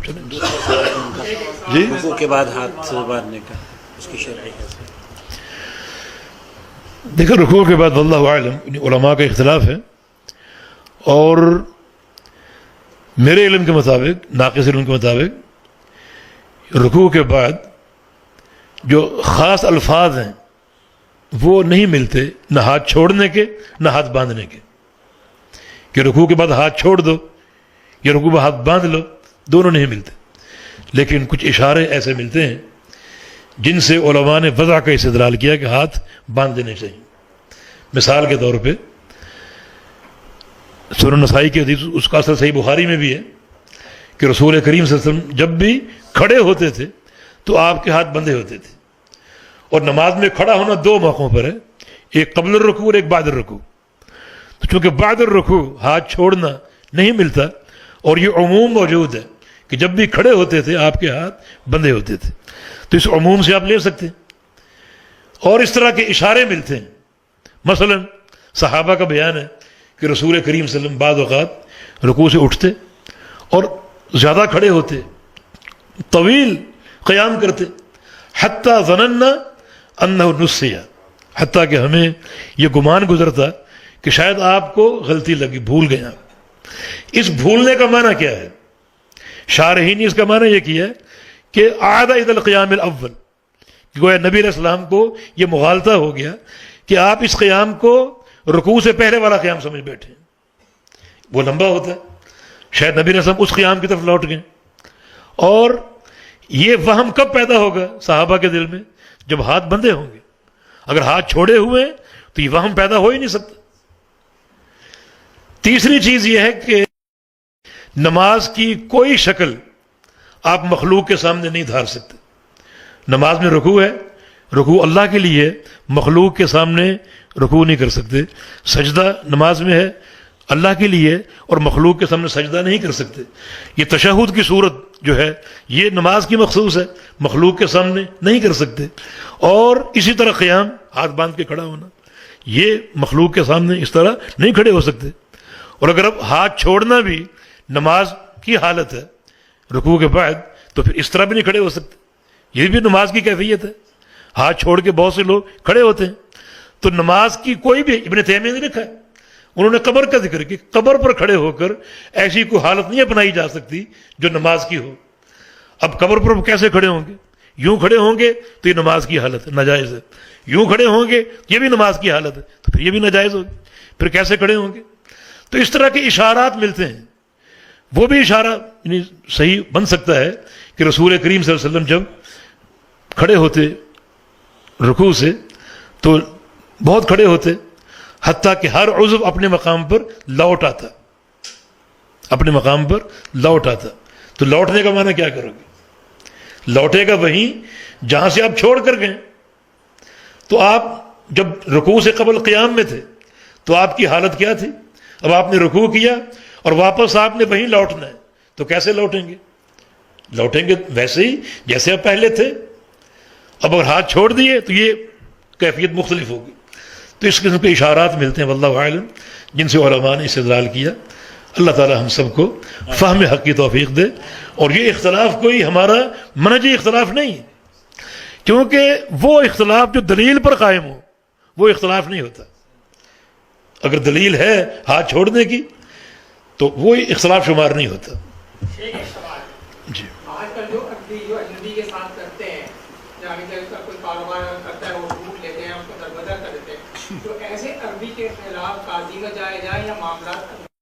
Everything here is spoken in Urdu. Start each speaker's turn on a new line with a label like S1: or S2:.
S1: جی
S2: رکوع کے بعد ہاتھ باندھنے کا اس کی شرعی حیثیت؟
S1: دیکھیں رکوع کے بعد واللہ اعلم علماء کا اختلاف ہے، اور میرے علم کے مطابق، ناقص علم کے مطابق، رکوع کے بعد جو خاص الفاظ ہیں وہ نہیں ملتے، نہ ہاتھ چھوڑنے کے نہ ہاتھ باندھنے کے، کہ رکوع کے بعد ہاتھ چھوڑ دو یا رکوع میں ہاتھ باندھ لو، دونوں نہیں ملتے، لیکن کچھ اشارے ایسے ملتے ہیں جن سے علماء نے وضع کا استدلال کیا کہ ہاتھ باندھ دینے چاہیے۔ مثال کے طور پہ سنن نسائی کی حدیث، اس کا اثر صحیح بخاری میں بھی ہے کہ رسول کریم صلی اللہ علیہ وسلم جب بھی کھڑے ہوتے تھے تو آپ کے ہاتھ بندھے ہوتے تھے، اور نماز میں کھڑا ہونا دو موقعوں پر ہے، ایک قبل الرکوع اور ایک بعد الرکوع۔ تو چونکہ بعد الرکوع ہاتھ چھوڑنا نہیں ملتا، اور یہ عموم موجود ہے کہ جب بھی کھڑے ہوتے تھے آپ کے ہاتھ بندھے ہوتے تھے، تو اس عموم سے آپ لے سکتے ہیں، اور اس طرح کے اشارے ملتے ہیں۔ مثلا صحابہ کا بیان ہے کہ رسول کریم صلی اللہ علیہ وسلم بعض اوقات رکوع سے اٹھتے اور زیادہ کھڑے ہوتے، طویل قیام کرتے، حتیٰ ظننا انہ نسیہ، حتیٰ کہ ہمیں یہ گمان گزرتا کہ شاید آپ کو غلطی لگی، بھول گئے آپ۔ اس بھولنے کا معنی کیا ہے؟ شارحین نے اس کا معنی یہ کیا ہے کہ عاد الی القیام الاول، کہ گویا نبی علیہ السلام کو یہ مغالطہ ہو گیا کہ آپ اس قیام کو رکوع سے پہلے والا قیام سمجھ بیٹھے، وہ لمبا ہوتا ہے، شاید نبی علیہ السلام اس قیام کی طرف لوٹ گئے۔ اور یہ وہم کب پیدا ہوگا صحابہ کے دل میں؟ جب ہاتھ بندھے ہوں گے۔ اگر ہاتھ چھوڑے ہوئے ہیں تو یہ وہم پیدا ہو ہی نہیں سکتا۔ تیسری چیز یہ ہے کہ نماز کی کوئی شکل آپ مخلوق کے سامنے نہیں دھار سکتے۔ نماز میں رکوع ہے، رکوع اللہ کے لیے، مخلوق کے سامنے رکوع نہیں کر سکتے۔ سجدہ نماز میں ہے، اللہ کے لیے، اور مخلوق کے سامنے سجدہ نہیں کر سکتے۔ یہ تشہد کی صورت جو ہے یہ نماز کی مخصوص ہے، مخلوق کے سامنے نہیں کر سکتے۔ اور اسی طرح قیام، ہاتھ باندھ کے کھڑا ہونا، یہ مخلوق کے سامنے اس طرح نہیں کھڑے ہو سکتے۔ اور اگر اب ہاتھ چھوڑنا بھی نماز کی حالت ہے رکوع کے بعد، تو پھر اس طرح بھی نہیں کھڑے ہو سکتے، یہ بھی نماز کی کیفیت ہے۔ ہاتھ چھوڑ کے بہت سے لوگ کھڑے ہوتے ہیں، تو نماز کی کوئی بھی، ابن تیمیہ نے لکھا ہے، انہوں نے قبر کا ذکر کہ قبر پر کھڑے ہو کر ایسی کوئی حالت نہیں اپنائی جا سکتی جو نماز کی ہو۔ اب قبر پر کیسے کھڑے ہوں گے؟ یوں کھڑے ہوں گے تو یہ نماز کی حالت ہے، ناجائز ہے۔ یوں کھڑے ہوں گے یہ بھی نماز کی حالت ہے، تو پھر یہ بھی ناجائز ہوگی، پھر کیسے کھڑے ہوں گے؟ تو اس طرح کے اشارات ملتے ہیں۔ وہ بھی اشارہ یعنی صحیح بن سکتا ہے کہ رسول کریم صلی اللہ علیہ وسلم جب کھڑے ہوتے رکوع سے تو بہت کھڑے ہوتے، حتیٰ کہ ہر عضو اپنے مقام پر لوٹ آتا، اپنے مقام پر لوٹ آتا۔ تو لوٹنے کا معنی کیا کرو گے؟ لوٹے گا وہیں جہاں سے آپ چھوڑ کر گئے۔ تو آپ جب رکوع سے قبل قیام میں تھے تو آپ کی حالت کیا تھی؟ اب آپ نے رکوع کیا اور واپس آپ نے وہیں لوٹنا ہے، تو کیسے لوٹیں گے؟ لوٹیں گے ویسے ہی جیسے آپ پہلے تھے۔ اب اگر ہاتھ چھوڑ دیے تو یہ کیفیت مختلف ہوگی۔ تو اس قسم کے اشارات ملتے ہیں واللہ اعلم، جن سے علماء نے استدلال کیا۔ اللہ تعالی ہم سب کو فہم حق کی توفیق دے۔ اور یہ اختلاف کوئی ہمارا منہجی اختلاف نہیں ہے، کیونکہ وہ اختلاف جو دلیل پر قائم ہو وہ اختلاف نہیں ہوتا۔ اگر دلیل ہے ہاتھ چھوڑنے کی تو وہ اختلاف شمار نہیں ہوتا۔ جی
S3: آج کل جو اجنبی کے ساتھ کرتے ہیں، کوئی کاروبار کرتا ہے وہ روٹ لیتے ہیں، اس کو دربدر کر دیتے ہیں، تو ایسے عربی کے خلاف قاضی کا جائے جائے یا معاملات